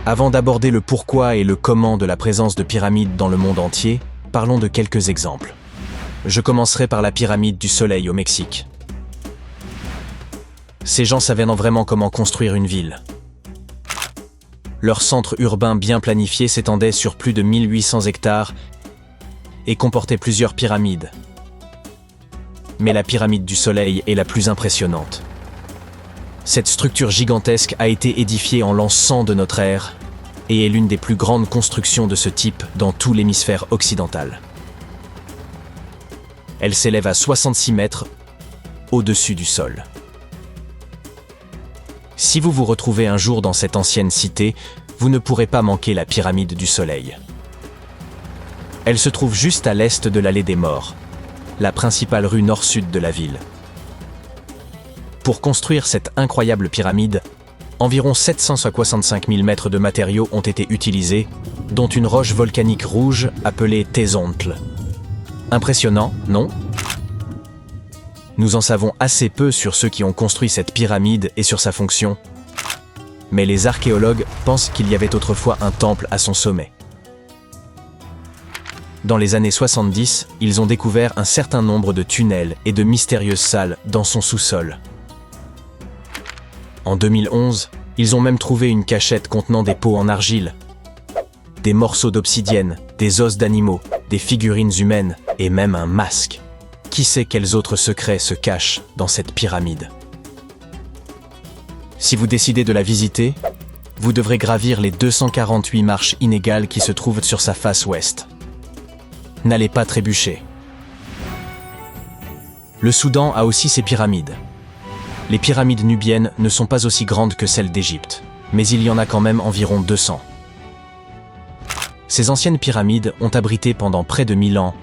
Avant d'aborder le pourquoi et le comment de la présence de pyramides dans le monde entier, parlons de quelques exemples. Je commencerai par la pyramide du Soleil au Mexique. Ces gens savaient vraiment comment construire une ville. Leur centre urbain bien planifié s'étendait sur plus de 1800 hectares et comportait plusieurs pyramides. Mais la pyramide du Soleil est la plus impressionnante. Cette structure gigantesque a été édifiée en l'an 100 de notre ère et est l'une des plus grandes constructions de ce type dans tout l'hémisphère occidental. Elle s'élève à 66 mètres au-dessus du sol. Si vous vous retrouvez un jour dans cette ancienne cité, vous ne pourrez pas manquer la pyramide du Soleil. Elle se trouve juste à l'est de l'allée des Morts, la principale rue nord-sud de la ville. Pour construire cette incroyable pyramide, environ 765 000 mètres de matériaux ont été utilisés, dont une roche volcanique rouge appelée Tezontl. Impressionnant, non? Nous en savons assez peu sur ceux qui ont construit cette pyramide et sur sa fonction, mais les archéologues pensent qu'il y avait autrefois un temple à son sommet. Dans les années 70, ils ont découvert un certain nombre de tunnels et de mystérieuses salles dans son sous-sol. En 2011, ils ont même trouvé une cachette contenant des pots en argile, des morceaux d'obsidienne, des os d'animaux, des figurines humaines et même un masque. Qui sait quels autres secrets se cachent dans cette pyramide? Si vous décidez de la visiter, vous devrez gravir les 248 marches inégales qui se trouvent sur sa face ouest. N'allez pas trébucher. Le Soudan a aussi ses pyramides. Les pyramides nubiennes ne sont pas aussi grandes que celles d'Égypte, mais il y en a quand même environ 200. Ces anciennes pyramides ont abrité pendant près de 1000 ans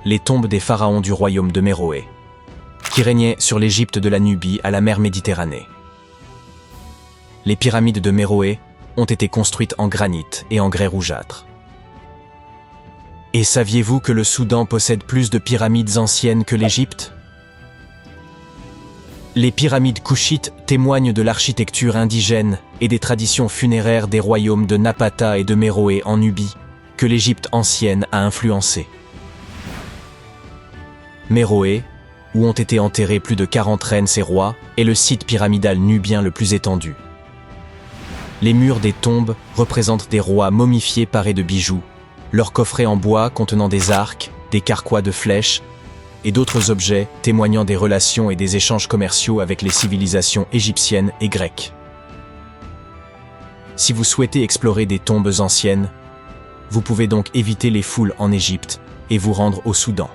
les tombes des pharaons du royaume de Méroé, qui régnaient sur l'Égypte de la Nubie à la mer Méditerranée. Les pyramides de Méroé ont été construites en granit et en grès rougeâtre. Et saviez-vous que le Soudan possède plus de pyramides anciennes que l'Égypte? Les pyramides couchites témoignent de l'architecture indigène et des traditions funéraires des royaumes de Napata et de Méroé en Nubie, que l'Égypte ancienne a influencé. Méroé, où ont été enterrés plus de 40 reines et rois, est le site pyramidal nubien le plus étendu. Les murs des tombes représentent des rois momifiés parés de bijoux, leurs coffrets en bois contenant des arcs, des carquois de flèches et d'autres objets témoignant des relations et des échanges commerciaux avec les civilisations égyptiennes et grecques. Si vous souhaitez explorer des tombes anciennes, vous pouvez donc éviter les foules en Égypte et vous rendre au Soudan.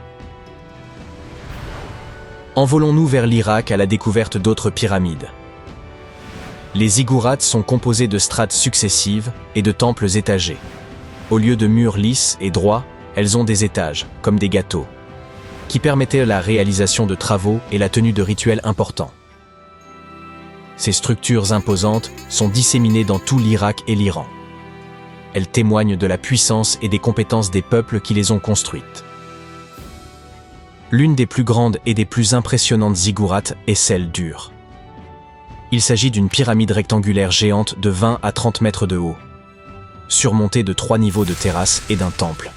Envolons-nous vers l'Irak à la découverte d'autres pyramides. Les ziggourats sont composés de strates successives et de temples étagés. Au lieu de murs lisses et droits, elles ont des étages, comme des gâteaux, qui permettaient la réalisation de travaux et la tenue de rituels importants. Ces structures imposantes sont disséminées dans tout l'Irak et l'Iran. Elles témoignent de la puissance et des compétences des peuples qui les ont construites. L'une des plus grandes et des plus impressionnantes ziggourats est celle d'Ur. Il s'agit d'une pyramide rectangulaire géante de 20 à 30 mètres de haut, surmontée de 3 niveaux de terrasse et d'un temple.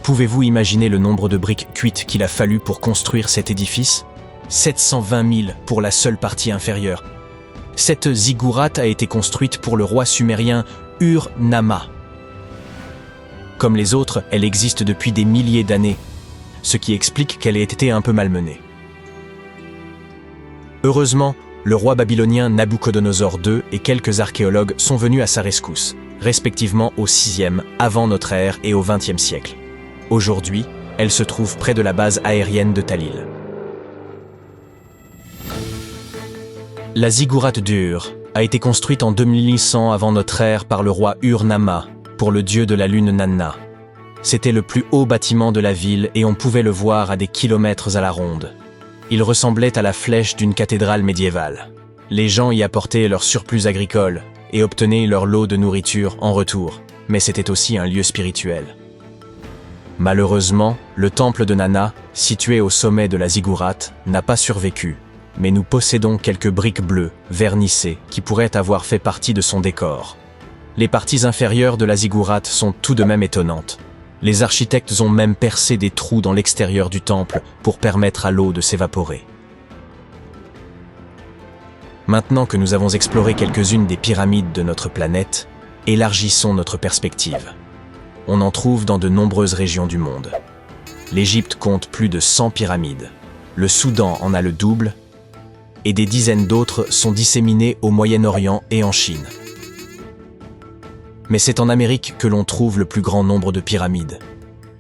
Pouvez-vous imaginer le nombre de briques cuites qu'il a fallu pour construire cet édifice? 720 000 pour la seule partie inférieure. Cette ziggourate a été construite pour le roi sumérien Ur-Nama. Comme les autres, elle existe depuis des milliers d'années, ce qui explique qu'elle ait été un peu malmenée. Heureusement, le roi babylonien Nabuchodonosor II et quelques archéologues sont venus à sa rescousse, respectivement au 6e avant notre ère et au 20e siècle. Aujourd'hui, elle se trouve près de la base aérienne de Talil. La ziggourate d'Ur a été construite en 2100 avant notre ère par le roi Ur-Nama, pour le dieu de la lune Nanna. C'était le plus haut bâtiment de la ville et on pouvait le voir à des kilomètres à la ronde. Il ressemblait à la flèche d'une cathédrale médiévale. Les gens y apportaient leur surplus agricole et obtenaient leur lot de nourriture en retour, mais c'était aussi un lieu spirituel. Malheureusement, le temple de Nanna, situé au sommet de la ziggourate, n'a pas survécu, mais nous possédons quelques briques bleues, vernissées, qui pourraient avoir fait partie de son décor. Les parties inférieures de la ziggourate sont tout de même étonnantes. Les architectes ont même percé des trous dans l'extérieur du temple pour permettre à l'eau de s'évaporer. Maintenant que nous avons exploré quelques-unes des pyramides de notre planète, élargissons notre perspective. On en trouve dans de nombreuses régions du monde. L'Égypte compte plus de 100 pyramides. Le Soudan en a le double, et des dizaines d'autres sont disséminées au Moyen-Orient et en Chine. Mais c'est en Amérique que l'on trouve le plus grand nombre de pyramides.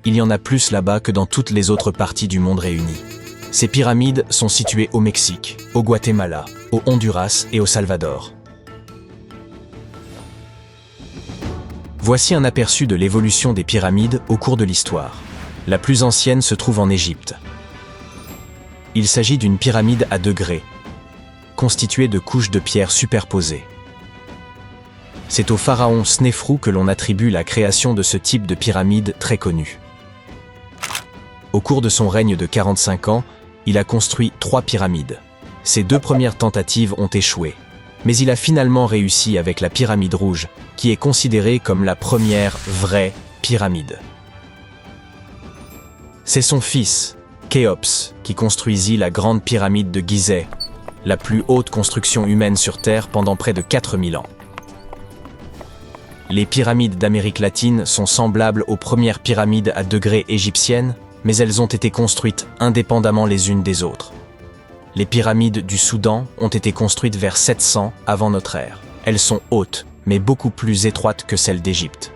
Il y en a plus là-bas que dans toutes les autres parties du monde réunies. Ces pyramides sont situées au Mexique, au Guatemala, au Honduras et au Salvador. Voici un aperçu de l'évolution des pyramides au cours de l'histoire. La plus ancienne se trouve en Égypte. Il s'agit d'une pyramide à degrés, constituée de couches de pierre superposées. C'est au pharaon Snéfrou que l'on attribue la création de ce type de pyramide très connu. Au cours de son règne de 45 ans, il a construit 3 pyramides. Ses 2 premières tentatives ont échoué, mais il a finalement réussi avec la pyramide rouge, qui est considérée comme la première vraie pyramide. C'est son fils, Khéops, qui construisit la grande pyramide de Gizeh, la plus haute construction humaine sur Terre pendant près de 4000 ans. Les pyramides d'Amérique latine sont semblables aux premières pyramides à degrés égyptiennes, mais elles ont été construites indépendamment les unes des autres. Les pyramides du Soudan ont été construites vers 700 avant notre ère. Elles sont hautes, mais beaucoup plus étroites que celles d'Égypte.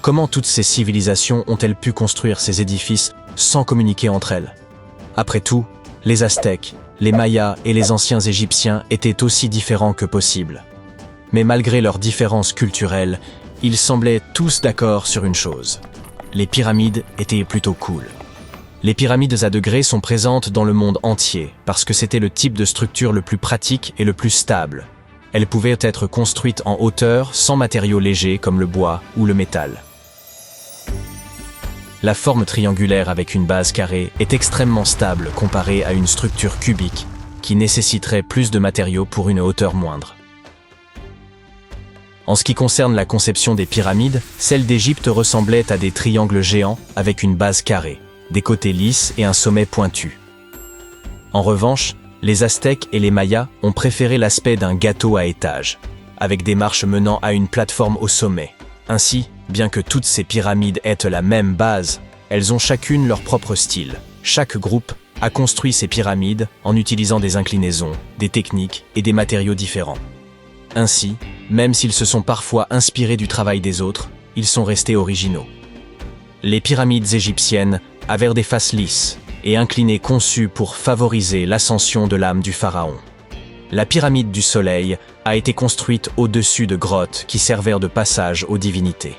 Comment toutes ces civilisations ont-elles pu construire ces édifices sans communiquer entre elles? Après tout, les Aztèques, les Mayas et les anciens Égyptiens étaient aussi différents que possible. Mais malgré leurs différences culturelles, ils semblaient tous d'accord sur une chose. Les pyramides étaient plutôt cool. Les pyramides à degrés sont présentes dans le monde entier parce que c'était le type de structure le plus pratique et le plus stable. Elles pouvaient être construites en hauteur sans matériaux légers comme le bois ou le métal. La forme triangulaire avec une base carrée est extrêmement stable comparée à une structure cubique qui nécessiterait plus de matériaux pour une hauteur moindre. En ce qui concerne la conception des pyramides, celle d'Égypte ressemblait à des triangles géants avec une base carrée, des côtés lisses et un sommet pointu. En revanche, les Aztèques et les Mayas ont préféré l'aspect d'un gâteau à étages, avec des marches menant à une plateforme au sommet. Ainsi, bien que toutes ces pyramides aient la même base, elles ont chacune leur propre style. Chaque groupe a construit ces pyramides en utilisant des inclinaisons, des techniques et des matériaux différents. Ainsi, même s'ils se sont parfois inspirés du travail des autres, ils sont restés originaux. Les pyramides égyptiennes avaient des faces lisses et inclinées conçues pour favoriser l'ascension de l'âme du pharaon. La pyramide du soleil a été construite au-dessus de grottes qui servirent de passage aux divinités.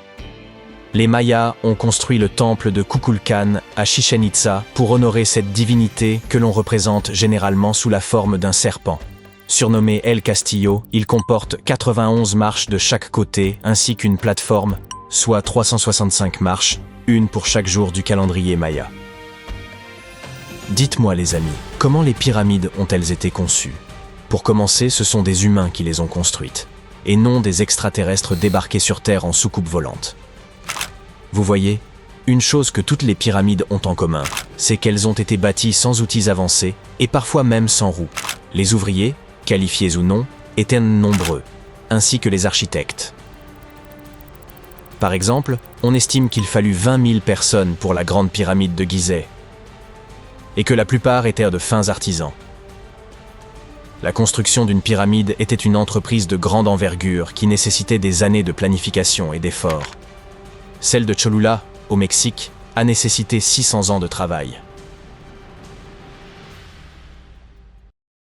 Les Mayas ont construit le temple de Kukulkan à Chichén Itzá pour honorer cette divinité que l'on représente généralement sous la forme d'un serpent. Surnommé El Castillo, il comporte 91 marches de chaque côté ainsi qu'une plateforme, soit 365 marches, une pour chaque jour du calendrier maya. Dites-moi les amis, comment les pyramides ont-elles été conçues? Pour commencer, ce sont des humains qui les ont construites, et non des extraterrestres débarqués sur Terre en soucoupe volante. Vous voyez, une chose que toutes les pyramides ont en commun, c'est qu'elles ont été bâties sans outils avancés et parfois même sans roues. Les ouvriers, qualifiés ou non, étaient nombreux, ainsi que les architectes. Par exemple, on estime qu'il fallut 20 000 personnes pour la grande pyramide de Gizeh, et que la plupart étaient de fins artisans. La construction d'une pyramide était une entreprise de grande envergure qui nécessitait des années de planification et d'efforts. Celle de Cholula, au Mexique, a nécessité 600 ans de travail.